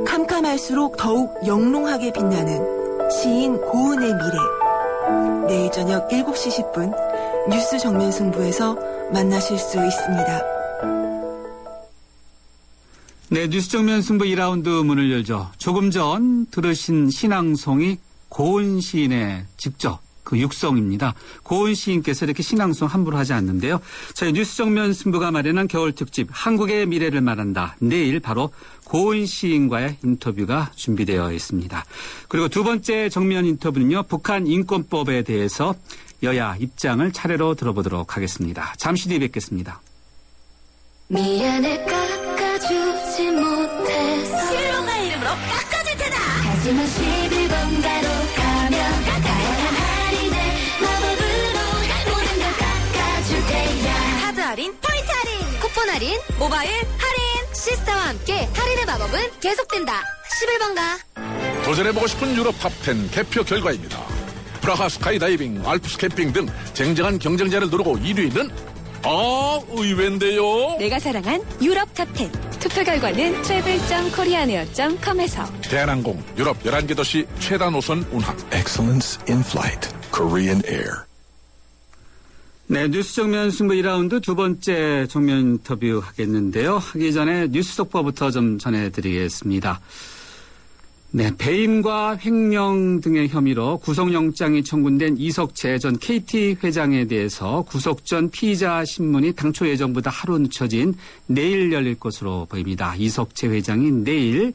캄캄할수록 더욱 영롱하게 빛나는 시인 고은의 미래. 내일 저녁 7시 10분 뉴스 정면 승부에서 만나실 수 있습니다. 네, 뉴스 정면 승부 2라운드 문을 열죠. 조금 전 들으신 신앙송이 고은 시인의 직접 그 육성입니다. 고은 시인께서 이렇게 신앙송 함부로 하지 않는데요. 저희 뉴스 정면 승부가 마련한 겨울 특집 한국의 미래를 말한다. 내일 바로 고은 시인과의 인터뷰가 준비되어 있습니다. 그리고 두 번째 정면 인터뷰는요. 북한 인권법에 대해서 여야 입장을 차례로 들어보도록 하겠습니다. 잠시 뒤에 뵙겠습니다. 미안해 깎아주지 못해서 실로가 이름으로 깎아줄 테다. 하지만 11번가로 가면 다양한 할인에 마법으로 모든 걸 깎아줄 테야. 카드 할인, 포인트 할인, 쿠폰 할인, 모바일 할인. 시스타와 함께 할인의 마법은 계속된다. 11번가. 도전해보고 싶은 유럽 탑10 개표 결과입니다. 프라하 스카이다이빙, 알프스 캠핑 등 쟁쟁한 경쟁자를 누르고 1위는 의외인데요. 내가 사랑한 유럽 탑10. 투표 결과는 travel.koreaneer.com에서 대한항공 유럽 11개 도시 최다 노선 운항. Excellence in flight. Korean Air. 네, 뉴스 정면 승부 2라운드 두 번째 정면 인터뷰 하겠는데요. 하기 전에 뉴스 속보부터 좀 전해드리겠습니다. 네, 배임과 횡령 등의 혐의로 구속영장이 청구된 이석채 전 KT 회장에 대해서 구속 전 피의자 신문이 당초 예정보다 하루 늦춰진 내일 열릴 것으로 보입니다. 이석채 회장이 내일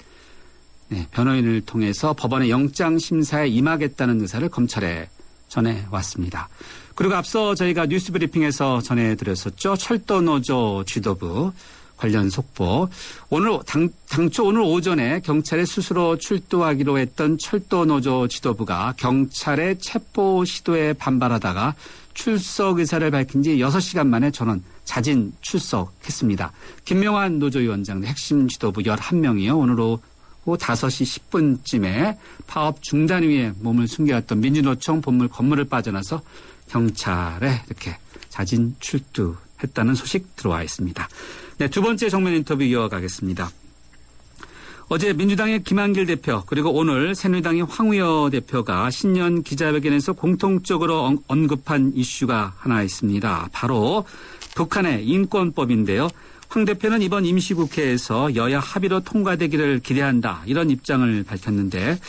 변호인을 통해서 법원의 영장 심사에 임하겠다는 의사를 검찰에 전해왔습니다. 그리고 앞서 저희가 뉴스 브리핑에서 전해드렸었죠. 철도노조 지도부 관련 속보. 당초 오늘 오전에 경찰에 스스로 출두하기로 했던 철도노조 지도부가 경찰의 체포 시도에 반발하다가 출석 의사를 밝힌 지 6시간 만에 전원 자진 출석했습니다. 김명환 노조위원장 등 핵심 지도부 11명이요. 오늘 오후 5시 10분쯤에 파업 중단 위에 몸을 숨겨왔던 민주노총 본물 건물을 빠져나서 경찰에 이렇게 자진 출두했다는 소식 들어와 있습니다. 네, 두 번째 정면 인터뷰 이어가겠습니다. 어제 민주당의 김한길 대표 그리고 오늘 새누리당의 황우여 대표가 신년 기자회견에서 공통적으로 언급한 이슈가 하나 있습니다. 바로 북한의 인권법인데요. 황 대표는 이번 임시국회에서 여야 합의로 통과되기를 기대한다. 이런 입장을 밝혔는데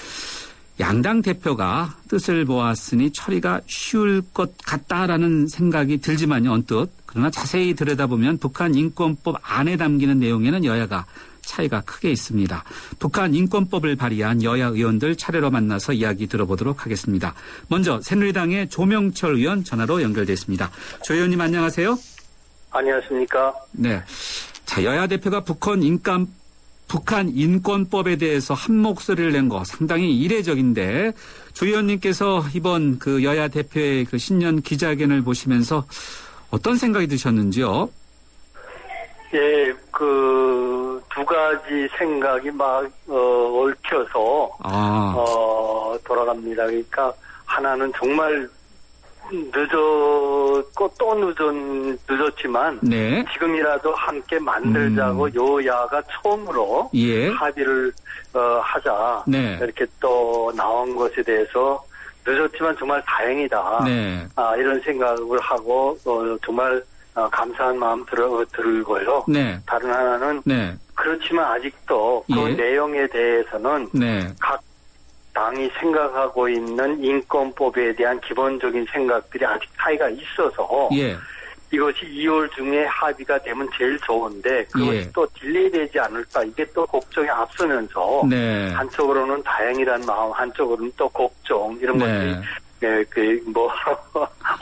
양당 대표가 뜻을 모았으니 처리가 쉬울 것 같다라는 생각이 들지만요. 언뜻. 그러나 자세히 들여다보면 북한 인권법 안에 담기는 내용에는 여야가 차이가 크게 있습니다. 북한 인권법을 발의한 여야 의원들 차례로 만나서 이야기 들어보도록 하겠습니다. 먼저 새누리당의 조명철 의원 전화로 연결됐습니다. 조 의원님 안녕하세요. 안녕하십니까. 네. 자, 여야 대표가 북한 인권법에 대해서 한 목소리를 낸 거 상당히 이례적인데 조 의원님께서 이번 그 여야 대표의 그 신년 기자회견을 보시면서 어떤 생각이 드셨는지요? 예, 두 가지 생각이 막 얽혀서 돌아갑니다. 그러니까 하나는 정말 늦었고 또 늦었지만 네. 지금이라도 함께 만들자고 여야가 처음으로 합의를 하자 네. 이렇게 또 나온 것에 대해서 늦었지만 정말 다행이다. 네. 이런 생각을 하고 정말 감사한 마음 들고요. 네. 다른 하나는 그렇지만 아직도 그 내용에 대해서는 각 당이 생각하고 있는 인권법에 대한 기본적인 생각들이 아직 차이가 있어서 이것이 2월 중에 합의가 되면 제일 좋은데 그것이 예. 또 딜레이 되지 않을까 이게 또 걱정이 앞서면서 네. 한쪽으로는 다행이라는 마음 한쪽으로는 또 걱정 이런 네. 것들이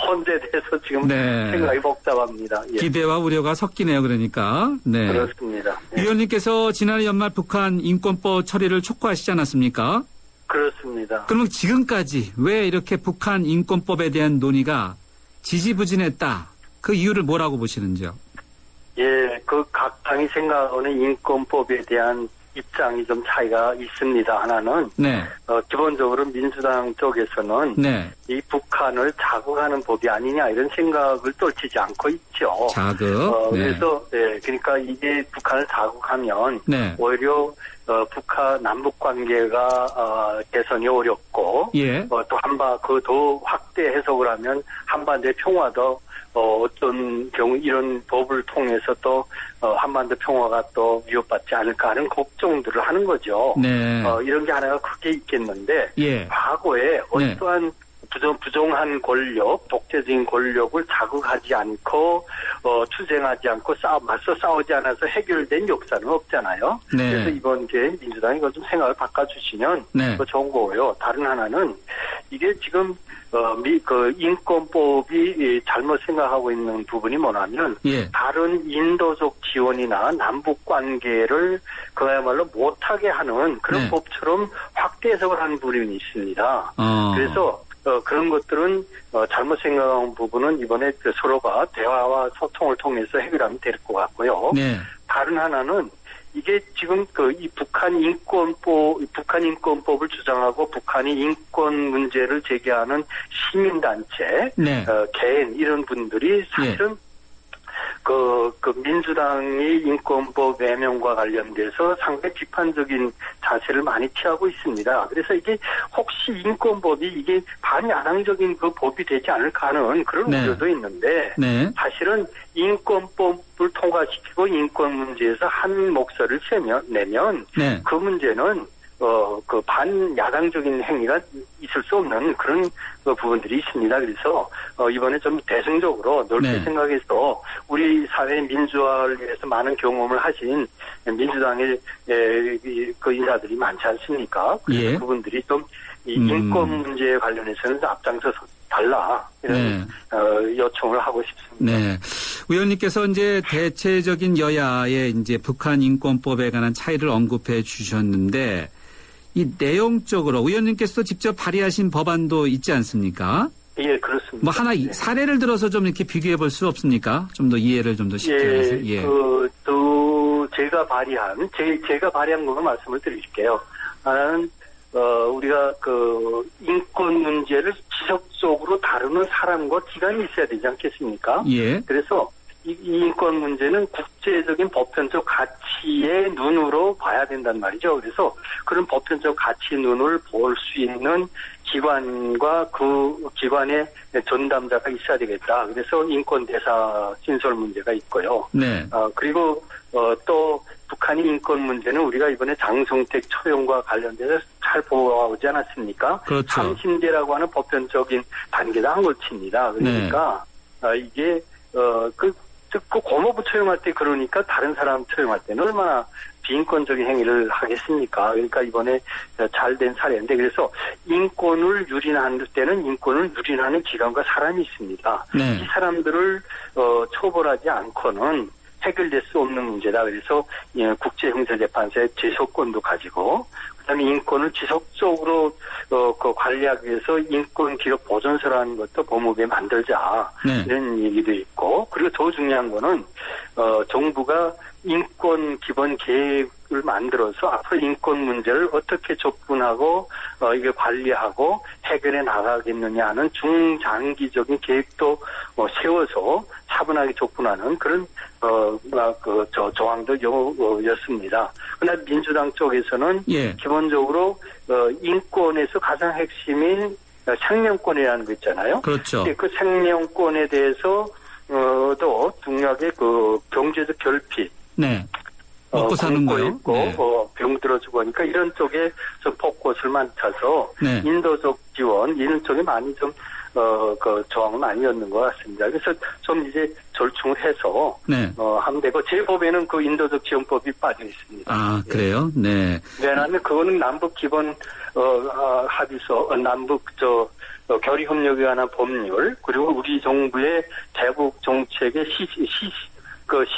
혼재돼서 지금 네. 생각이 복잡합니다. 예. 기대와 우려가 섞이네요. 그러니까. 네. 그렇습니다. 예. 위원님께서 지난해 연말 북한 인권법 처리를 촉구하시지 않았습니까? 그렇습니다. 그러면 지금까지 왜 이렇게 북한 인권법에 대한 논의가 지지부진했다? 그 이유를 뭐라고 보시는지요? 예, 그 각 당이 생각하는 인권법에 대한 입장이 좀 차이가 있습니다. 하나는 네. 기본적으로 민주당 쪽에서는 네. 이 북한을 자극하는 법이 아니냐 이런 생각을 떨치지 않고 있죠. 자극. 네. 그래서 그러니까 이게 북한을 자극하면 네. 오히려 북한 남북 관계가 개선이 어렵고 예. 또 그 더 확대 해석을 하면 한반도의 평화도 어떤 경우 이런 법을 통해서 또 한반도 평화가 또 위협받지 않을까 하는 걱정들을 하는 거죠. 네. 이런 게 하나가 크게 있겠는데 예. 과거에 어떠한 부정한 권력, 독재적인 권력을 자극하지 않고 투쟁하지 않고 맞서 싸우지 않아서 해결된 역사는 없잖아요. 네. 그래서 이번 기회에 민주당이 이거 좀 생각을 바꿔주시면 네. 더 좋은 거고요. 다른 하나는 이게 지금 그 인권법이 잘못 생각하고 있는 부분이 뭐냐면 예. 다른 인도적 지원이나 남북 관계를 그야말로 못하게 하는 그런 네. 법처럼 확대 해석을 하는 부분이 있습니다. 그래서 그런 것들은 잘못 생각한 부분은 이번에 서로가 대화와 소통을 통해서 해결하면 될 것 같고요. 네. 다른 하나는 이게 지금 이 북한 인권법을 주장하고 북한이 인권 문제를 제기하는 시민단체, 네. 개인 이런 분들이 사실은 그 민주당의 인권법 외면과 관련돼서 상당히 비판적인 자세를 많이 취하고 있습니다. 그래서 이게 혹시 인권법이 이게 반야당적인 그 법이 되지 않을까 하는 그런 네. 우려도 있는데 네. 사실은 인권법을 통과시키고 인권 문제에서 한 목소리를 내면 네. 그 문제는 그 반야당적인 행위가 있을 수 없는 그런 부분들이 있습니다. 그래서 이번에 좀 대승적으로 넓게 네. 생각해서 우리 사회 민주화를 위해서 많은 경험을 하신 민주당의 그 인사들이 많지 않습니까? 그래서 예. 그분들이 좀 이 인권 문제에 관련해서는 앞장서서 달라 이런 네. 요청을 하고 싶습니다. 네. 의원님께서 이제 대체적인 여야의 이제 북한 인권법에 관한 차이를 언급해 주셨는데 이 내용적으로 의원님께서도 직접 발의하신 법안도 있지 않습니까? 예, 그렇습니다. 뭐 하나 사례를 들어서 좀 이렇게 비교해 볼 수 없습니까? 좀 더 이해를 좀 더 쉽게 해서. 예. 제가 발의한 걸 말씀을 드릴게요. 하나는 우리가 그 인권 문제를 지속적으로 다루는 사람과 기관이 있어야 되지 않겠습니까? 예. 그래서 이 인권 문제는 국제적인 보편적 가치의 눈으로 봐야 된단 말이죠. 그래서 그런 보편적 가치 눈을 볼 수 있는 기관과 그 기관의 전담자가 있어야 되겠다. 그래서 인권대사 신설 문제가 있고요. 네. 그리고 또 북한의 인권 문제는 우리가 이번에 장성택 처형과 관련돼서 잘 보아오지 않았습니까? 그렇죠. 3심제라고 하는 보편적인 단계도 한 걸칩니다. 그러니까 이게 그 고모부 처형할 때 그러니까 다른 사람 처형할 때는 얼마나 비인권적인 행위를 하겠습니까? 그러니까 이번에 잘 된 사례인데 그래서 인권을 유린하는 때는 인권을 유린하는 기관과 사람이 있습니다. 네. 이 사람들을 처벌하지 않고는 해결될 수 없는 문제다. 그래서 국제형사재판소의 제소권도 가지고 그다음에 인권을 지속적으로 관리하기 위해서 인권 기록 보존서라는 것도 법무부에 만들자 네. 이런 얘기도 있고 그리고 더 중요한 거는 정부가 인권 기본 계획을 만들어서 앞으로 인권 문제를 어떻게 접근하고 이게 관리하고 해결해 나가겠느냐 하는 중장기적인 계획도 세워서 차분하게 접근하는 그런 조항도 였습니다. 그러나 민주당 쪽에서는 예. 기본적으로 인권에서 가장 핵심인 생명권이라는 거 있잖아요. 그렇죠. 그 생명권에 대해서 또 중요하게 그 경제적 결핍. 네. 먹고 사는 거요. 있고 네. 병 들어주고 하니까 이런 쪽에 좀 포커스를 맞춰서 네. 인도적 지원 이런 쪽에 많이 좀 그 조항은 아니었는 것 같습니다. 그래서 좀 이제 절충을 해서, 네. 하면 되고, 제 법에는 그 인도적 지원법이 빠져 있습니다. 아, 그래요? 네. 왜냐하면 그거는 남북 기본, 합의서, 결의협력에 관한 법률, 그리고 우리 정부의 대북 정책의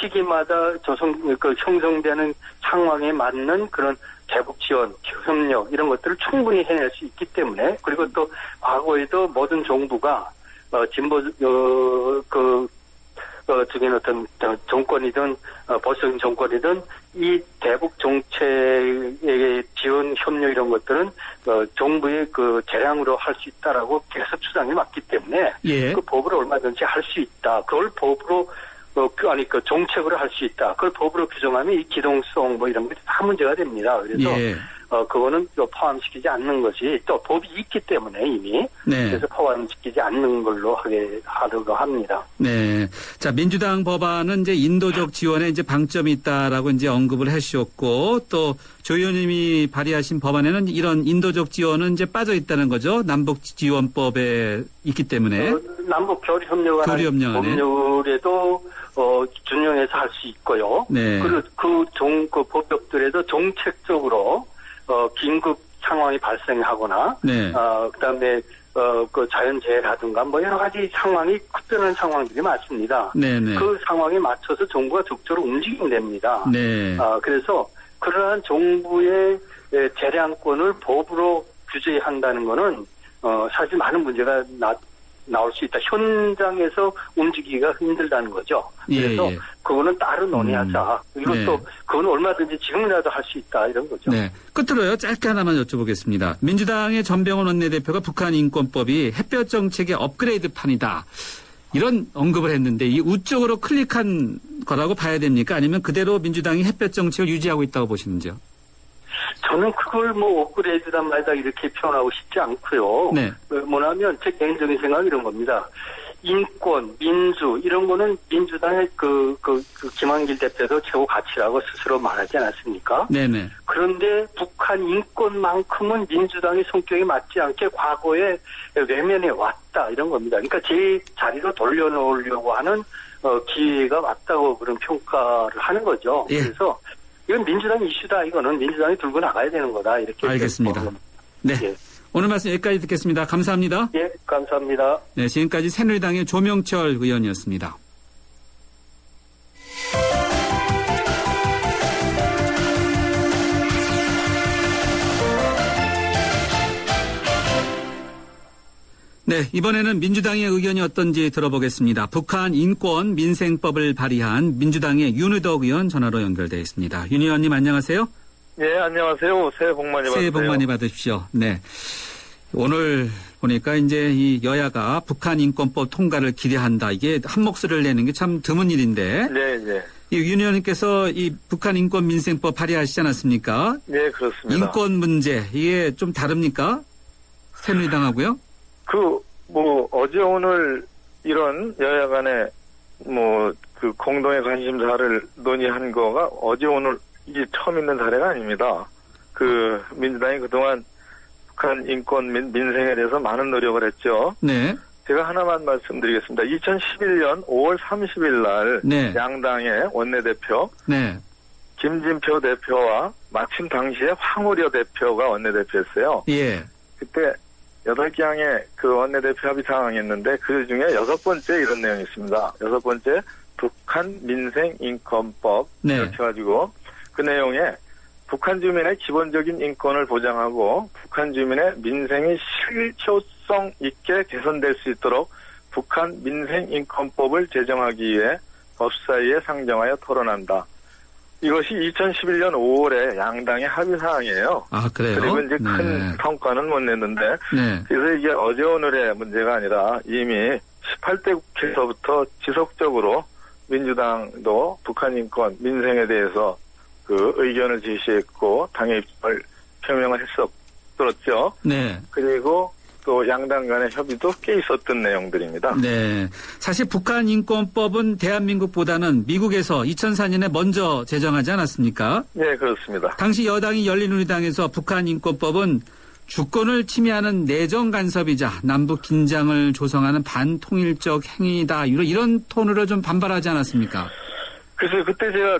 시기마다 형성되는 상황에 맞는 그런 대북 지원, 협력 이런 것들을 충분히 해낼 수 있기 때문에, 그리고 또 과거에도 모든 정부가 진보 중에 어떤 정권이든 보수적인 정권이든 이 대북 정책의 지원 협력 이런 것들은 정부의 그 재량으로 할 수 있다라고 계속 주장해 왔기 때문에 예. 그 법으로 얼마든지 할 수 있다. 그걸 법으로 그 정책으로 할 수 있다. 그걸 법으로 규정하면 이 기동성 뭐 이런 게 다 문제가 됩니다. 그래서 예. 그거는 포함시키지 않는 것이 또 법이 있기 때문에 이미 네. 그래서 포함시키지 않는 걸로 하려고 합니다. 네. 자, 민주당 법안은 이제 인도적 지원에 이제 방점이 있다라고 이제 언급을 해주셨고, 또 조 의원님이 발의하신 법안에는 이런 인도적 지원은 이제 빠져 있다는 거죠. 남북 지원법에 있기 때문에. 남북 교류협력안에 법률에도 준용해서 할 수 있고요. 네. 그리고 그 법적들에도 정책적으로 긴급 상황이 발생하거나, 네. 그다음에 그 자연재해라든가 뭐 여러 가지 상황이 급변하는 상황들이 많습니다. 네네. 그 상황에 맞춰서 정부가 적극적으로 움직이면 됩니다. 네. 그래서 그러한 정부의 재량권을 법으로 규제한다는 거는 사실 많은 문제가 나올 수 있다. 현장에서 움직이기가 힘들다는 거죠. 그래서 예. 그거는 따로 논의하자. 그리고 네. 또 그건 얼마든지 지금이라도 할 수 있다 이런 거죠. 네. 끝으로요. 짧게 하나만 여쭤보겠습니다. 민주당의 전병헌 원내대표가 북한 인권법이 햇볕 정책의 업그레이드 판이다. 이런 언급을 했는데 이 우쪽으로 클릭한 거라고 봐야 됩니까? 아니면 그대로 민주당이 햇볕 정책을 유지하고 있다고 보시는지요? 저는 그걸 뭐 업그레이드란 말이다 이렇게 표현하고 싶지 않고요. 네. 뭐냐면 제 개인적인 생각은 이런 겁니다. 인권, 민주 이런 거는 민주당의 그 김한길 대표도 최고 가치라고 스스로 말하지 않았습니까? 네네. 그런데 북한 인권만큼은 민주당의 성격에 맞지 않게 과거에 외면해 왔다 이런 겁니다. 그러니까 제 자리로 돌려놓으려고 하는 기회가 왔다고 그런 평가를 하는 거죠. 예. 그래서 이건 민주당 이슈다. 이거는 민주당이 들고 나가야 되는 거다. 이렇게. 알겠습니다. 네. 예. 오늘 말씀 여기까지 듣겠습니다. 감사합니다. 예, 감사합니다. 네, 지금까지 새누리당의 조명철 의원이었습니다. 네, 이번에는 민주당의 의견이 어떤지 들어보겠습니다. 북한 인권 민생법을 발의한 민주당의 윤의덕 의원 전화로 연결되어 있습니다. 윤 의원님 안녕하세요. 네, 안녕하세요. 새해 복 많이 받으세요. 새해 복 많이 받으십시오. 네. 오늘 보니까 이제 이 여야가 북한 인권법 통과를 기대한다. 이게 한 목소리를 내는 게 참 드문 일인데. 네, 네. 이 윤 의원님께서 이 북한 인권 민생법 발의하시지 않았습니까? 네, 그렇습니다. 인권 문제 이게 좀 다릅니까? 새누리당하고요? 어제 오늘 이런 여야 간에 공동의 관심사를 논의한 거가 어제 오늘 이게 처음 있는 사례가 아닙니다. 민주당이 그동안 북한 인권 민생에 대해서 많은 노력을 했죠. 네. 제가 하나만 말씀드리겠습니다. 2011년 5월 30일 날 네. 양당의 원내대표 네. 김진표 대표와 마침 당시에 황우려 대표가 원내대표였어요. 예. 그때 8개항의 원내대표 합의 사항이 있는데 그 중에 6번째 이런 내용이 있습니다. 6번째 북한 민생인권법 네. 이렇게 해가지고 그 내용에 북한 주민의 기본적인 인권을 보장하고 북한 주민의 민생이 실효성 있게 개선될 수 있도록 북한 민생인권법을 제정하기 위해 법사위에 상정하여 토론한다. 이것이 2011년 5월에 양당의 합의사항이에요. 아, 그래요? 그리고 이제 네. 큰 성과는 못 냈는데, 네. 그래서 이게 어제 오늘의 문제가 아니라 이미 18대 국회에서부터 지속적으로 민주당도 북한 인권, 민생에 대해서 의견을 제시했고, 당의 입장을 표명을 했었죠. 네. 그리고 또 양당 간의 협의도 꽤 있었던 내용들입니다. 네. 사실 북한 인권법은 대한민국보다는 미국에서 2004년에 먼저 제정하지 않았습니까? 네, 그렇습니다. 당시 여당이 열린우리당에서 북한 인권법은 주권을 침해하는 내정 간섭이자 남북 긴장을 조성하는 반통일적 행위다. 이런 톤으로 좀 반발하지 않았습니까? 글쎄요, 그때 제가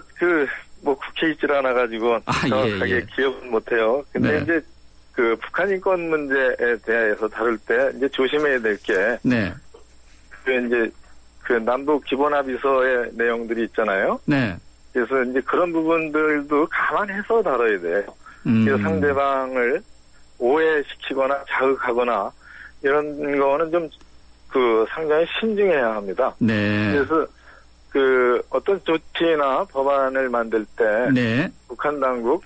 국회에 있질 않아가지고 정확하게 기억은 못해요. 근데 이제 북한 인권 문제에 대해서 다룰 때 이제 조심해야 될 게 이제 남북 기본합의서의 내용들이 있잖아요. 네. 그래서 이제 그런 부분들도 감안해서 다뤄야 돼요. 그래서 상대방을 오해시키거나 자극하거나 이런 거는 좀 상당히 신중해야 합니다. 네. 그래서 어떤 조치나 법안을 만들 때 북한 당국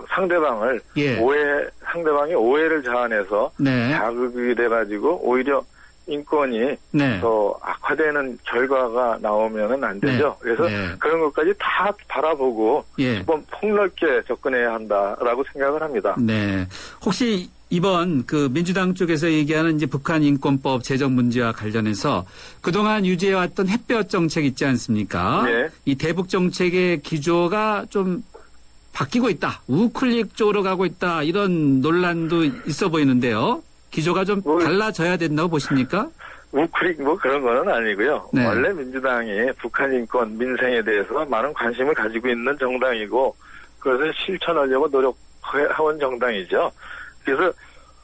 상대방을 상대방이 오해를 자아내서 자극이 돼가지고 오히려 인권이 더 악화되는 결과가 나오면은 안 되죠. 그래서 그런 것까지 다 바라보고 한번 폭넓게 접근해야 한다라고 생각을 합니다. 네. 혹시 이번 민주당 쪽에서 얘기하는 이제 북한 인권법 제정 문제와 관련해서 그동안 유지해왔던 햇볕 정책 있지 않습니까? 이 대북 정책의 기조가 좀 바뀌고 있다. 우클릭 쪽으로 가고 있다. 이런 논란도 있어 보이는데요. 기조가 좀 달라져야 된다고 보십니까? 우클릭 그런 거는 아니고요. 원래 민주당이 북한 인권 민생에 대해서 많은 관심을 가지고 있는 정당이고 그것을 실천하려고 노력해온 정당이죠. 그래서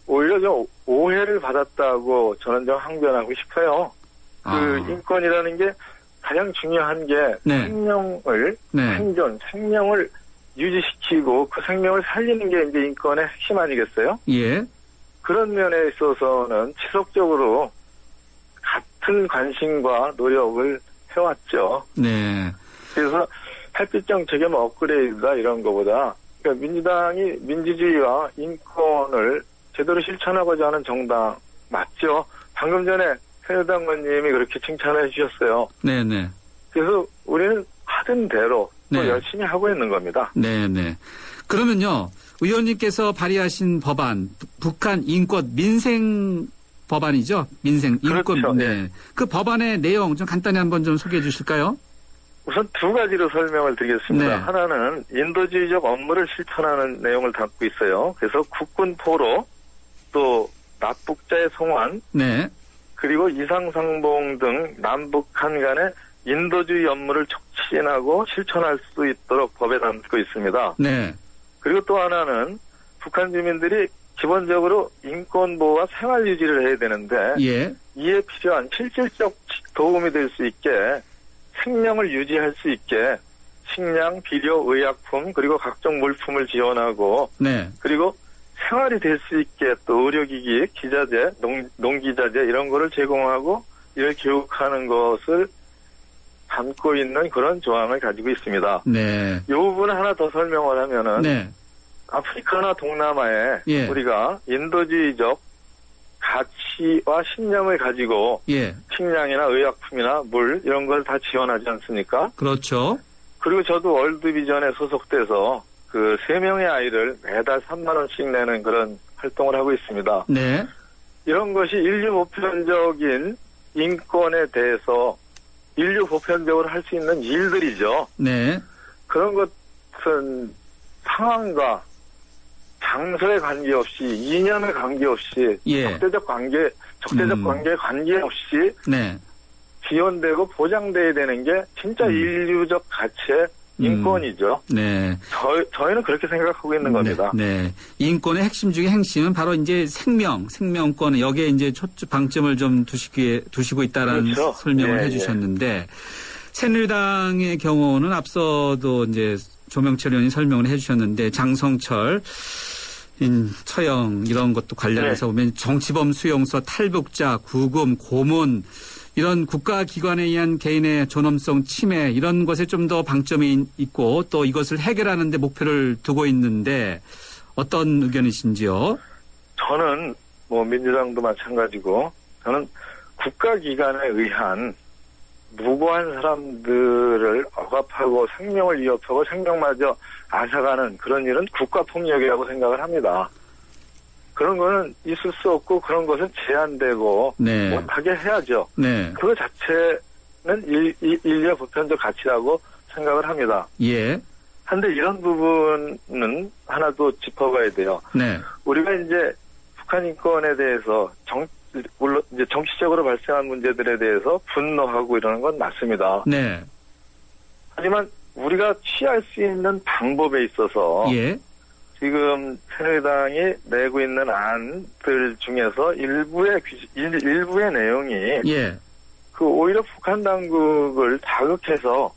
오히려 좀 오해를 받았다고 저는 좀 항변하고 싶어요. 인권이라는 게 가장 중요한 게 생명을 생명을 유지시키고 그 생명을 살리는 게 이제 인권의 핵심 아니겠어요? 예. 그런 면에 있어서는 지속적으로 같은 관심과 노력을 해왔죠. 네. 그래서 햇빛 정책의 업그레이드다 이런 거보다 그러니까 민주당이 민주주의와 인권을 제대로 실천하고자 하는 정당 맞죠? 방금 전에 새누리당 의원님이 그렇게 칭찬을 해주셨어요. 네네. 그래서 우리는 하던 대로 또 열심히 하고 있는 겁니다. 네네. 그러면요. 의원님께서 발의하신 법안, 북한 인권 민생 법안이죠? 민생 인권. 그렇죠. 네. 그 법안의 내용 좀 간단히 한번 좀 소개해 주실까요? 우선 두 가지로 설명을 드리겠습니다. 하나는 인도주의적 업무를 실천하는 내용을 담고 있어요. 그래서 국군 포로, 또 납북자의 송환, 그리고 이상상봉 등 남북한 간의 인도주의 업무를 촉진하고 실천할 수 있도록 법에 담고 있습니다. 네. 그리고 또 하나는 북한 주민들이 기본적으로 인권 보호와 생활 유지를 해야 되는데 이에 필요한 실질적 도움이 될 수 있게 생명을 유지할 수 있게 식량, 비료, 의약품 그리고 각종 물품을 지원하고 그리고 생활이 될 수 있게 또 의료기기, 기자재, 농기자재 이런 거를 제공하고 이를 교육하는 것을 담고 있는 그런 조항을 가지고 있습니다. 이 부분 하나 더 설명을 하면은 아프리카나 동남아에 우리가 인도주의적 가치와 신념을 가지고 식량이나 의약품이나 물 이런 걸 다 지원하지 않습니까? 그렇죠. 그리고 저도 월드비전에 소속돼서 3명의 아이를 매달 3만 원씩 내는 그런 활동을 하고 있습니다. 이런 것이 인류 보편적인 인권에 대해서 인류 보편적으로 할 수 있는 일들이죠. 그런 것은 상황과 장소에 관계없이 이념에 관계없이 적대적 관계에 관계없이 지원되고 보장돼야 되는 게 진짜 인류적 가치의 인권이죠. 저희는 그렇게 생각하고 있는 겁니다. 인권의 핵심 중에 핵심은 바로 이제 생명권 여기에 이제 방점을 좀 두시고 있다라는 설명을 해주셨는데 새누리당의 경우는 앞서도 이제 조명철 의원이 설명을 해주셨는데 장성철, 처형 이런 것도 관련해서 보면 정치범 수용소, 탈북자, 구금, 고문 이런 국가기관에 의한 개인의 존엄성 침해 이런 것에 좀 더 방점이 있고 또 이것을 해결하는 데 목표를 두고 있는데 어떤 의견이신지요? 저는 민주당도 마찬가지고 저는 국가기관에 의한 무고한 사람들을 억압하고 생명을 위협하고 생명마저 앗아가는 그런 일은 국가폭력이라고 생각을 합니다. 그런 거는 있을 수 없고 그런 것은 제한되고 못하게 해야죠. 그거 자체는 인류의 보편적 가치라고 생각을 합니다. 한데 이런 부분은 하나 더 짚어봐야 돼요. 우리가 이제 북한 인권에 대해서 물론 이제 정치적으로 발생한 문제들에 대해서 분노하고 이러는 건 맞습니다. 네. 하지만 우리가 취할 수 있는 방법에 있어서 예. 지금 새누리당이 내고 있는 안들 중에서 일부의 내용이 예. 오히려 북한 당국을 자극해서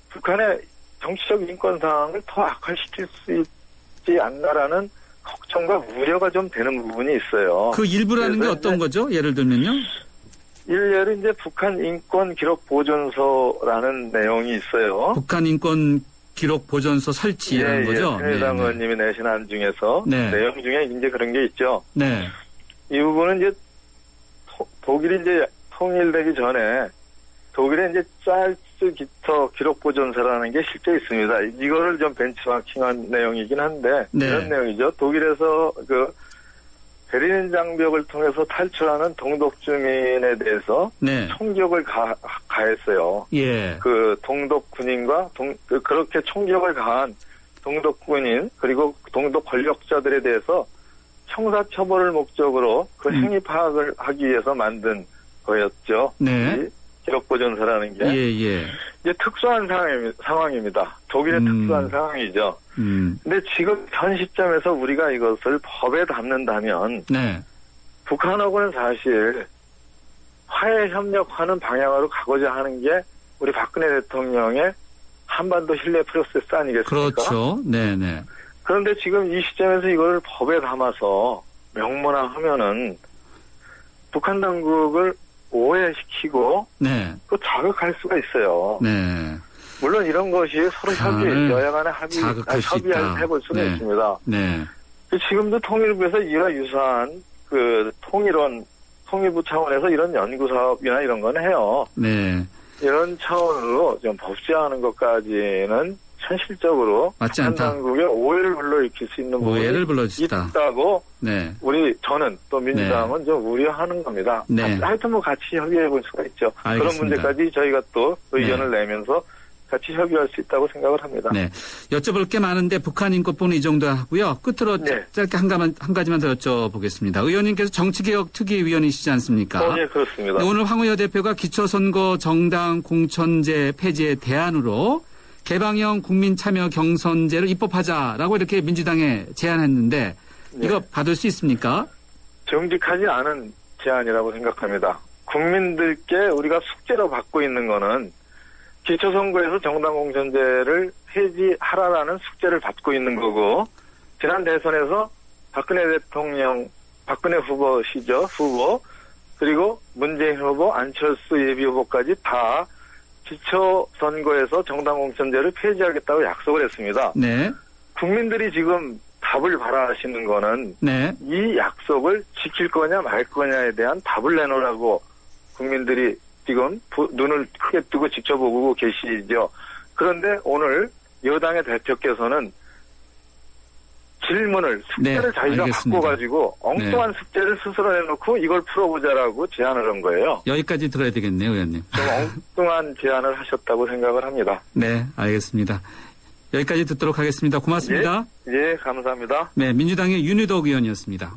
북한의 정치적 인권 상황을 더 악화시킬 수 있지 않나라는 걱정과 우려가 좀 되는 부분이 있어요. 그 일부라는 게 어떤 거죠? 예를 들면요? 일례로 이제 북한 인권 기록 보존소라는 내용이 있어요. 북한 인권 기록 보존소 설치라는 거죠? 새누리당 의원님이 내신 안 중에서 내용 중에 이제 그런 게 있죠. 네. 이 부분은 이제 독일이 이제 통일되기 전에 독일에 이제 짤스 기터 기록 보존소라는 게 실제 있습니다. 이거를 좀 벤치마킹한 내용이긴 한데 이런 내용이죠. 독일에서 베를린 장벽을 통해서 탈출하는 동독 주민에 대해서 총격을 가했어요. 예. 그 동독 군인과 그렇게 총격을 가한 동독 군인 그리고 동독 권력자들에 대해서 형사 처벌을 목적으로 그 행위 파악을 하기 위해서 만든 거였죠. 네. 기록 보존소라는 게 이제 특수한 상황입니다. 독일의 특수한 상황이죠. 근데 지금 현 시점에서 우리가 이것을 법에 담는다면 북한하고는 사실 화해 협력하는 방향으로 가고자 하는 게 우리 박근혜 대통령의 한반도 신뢰 프로세스 아니겠습니까? 그렇죠. 네네. 그런데 지금 이 시점에서 이걸 법에 담아서 명문화하면은 북한 당국을 오해시키고 또 자극할 수가 있어요. 네. 물론 이런 것이 서로 여야 간의 협의를 해볼 수는 있습니다. 네. 지금도 통일부에서 이와 유사한 통일부 차원에서 이런 연구 사업이나 이런 건 해요. 네. 이런 차원으로 좀 법제화하는 것까지는 현실적으로 맞지 않다. 당국의 오해를 불러일으킬 수 있는 부분이 있다고 저는 또 민주당은 좀 우려하는 겁니다. 하여튼 같이 협의해 볼 수가 있죠. 알겠습니다. 그런 문제까지 저희가 또 의견을 내면서 같이 협의할 수 있다고 생각을 합니다. 네. 여쭤볼 게 많은데 북한 인권법은 이 정도 하고요. 끝으로 짧게 한 가지만 더 여쭤보겠습니다. 의원님께서 정치개혁 특위위원이시지 않습니까? 네, 그렇습니다. 오늘 황우여 대표가 기초선거 정당 공천제 폐지의 대안으로 개방형 국민참여 경선제를 입법하자라고 이렇게 민주당에 제안했는데 이거 받을 수 있습니까? 정직하지 않은 제안이라고 생각합니다. 국민들께 우리가 숙제로 받고 있는 거는 기초선거에서 정당 공천제를 폐지하라라는 숙제를 받고 있는 거고 지난 대선에서 박근혜 후보 그리고 문재인 후보, 안철수 예비 후보까지 다 기초선거에서 정당 공천제를 폐지하겠다고 약속을 했습니다. 네. 국민들이 지금 답을 바라시는 거는 이 약속을 지킬 거냐 말 거냐에 대한 답을 내놓으라고 국민들이 지금 눈을 크게 뜨고 지켜보고 계시죠. 그런데 오늘 여당의 대표께서는 숙제를 자기가 바꿔가지고 엉뚱한 숙제를 스스로 내놓고 이걸 풀어보자라고 제안을 한 거예요. 여기까지 들어야 되겠네요, 의원님. 좀 엉뚱한 제안을 하셨다고 생각을 합니다. 네, 알겠습니다. 여기까지 듣도록 하겠습니다. 고맙습니다. 예, 감사합니다. 네, 민주당의 윤유덕 의원이었습니다.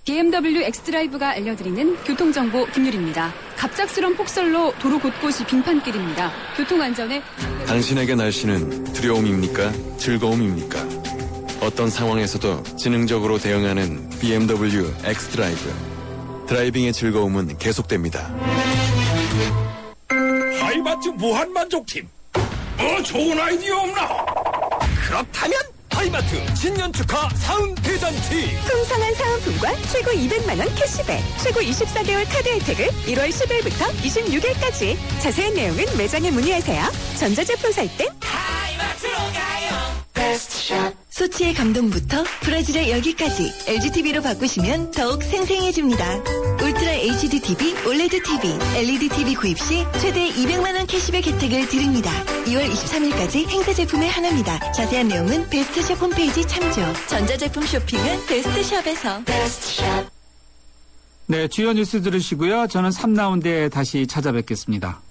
BMW 엑스드라이브가 알려드리는 교통정보 김유리입니다. 갑작스런 폭설로 도로 곳곳이 빙판길입니다. 교통안전에 당신에게 날씨는 두려움입니까? 즐거움입니까? 어떤 상황에서도 지능적으로 대응하는 BMW 엑스드라이브. 드라이빙의 즐거움은 계속됩니다. 하이마트 무한만족팀. 좋은 아이디어 없나? 그렇다면 하이마트 신년 축하 사은 대잔치. 풍성한 사은품과 최고 200만 원 캐시백, 최고 24개월 카드 혜택을 1월 10일부터 26일까지. 자세한 내용은 매장에 문의하세요. 전자제품 살 땐 하이마트로 가요. 베스트샵. 소치의 감동부터 브라질의 열기까지 LGTV로 바꾸시면 더욱 생생해집니다. 울트라 HD TV, OLED TV, LED TV 구입 시 최대 200만 원 캐시백 혜택을 드립니다. 2월 23일까지 행사 제품의 하나입니다. 자세한 내용은 베스트샵 홈페이지 참조. 전자제품 쇼핑은 베스트샵에서. 네, 주요 뉴스 들으시고요. 저는 3라운드에 다시 찾아뵙겠습니다.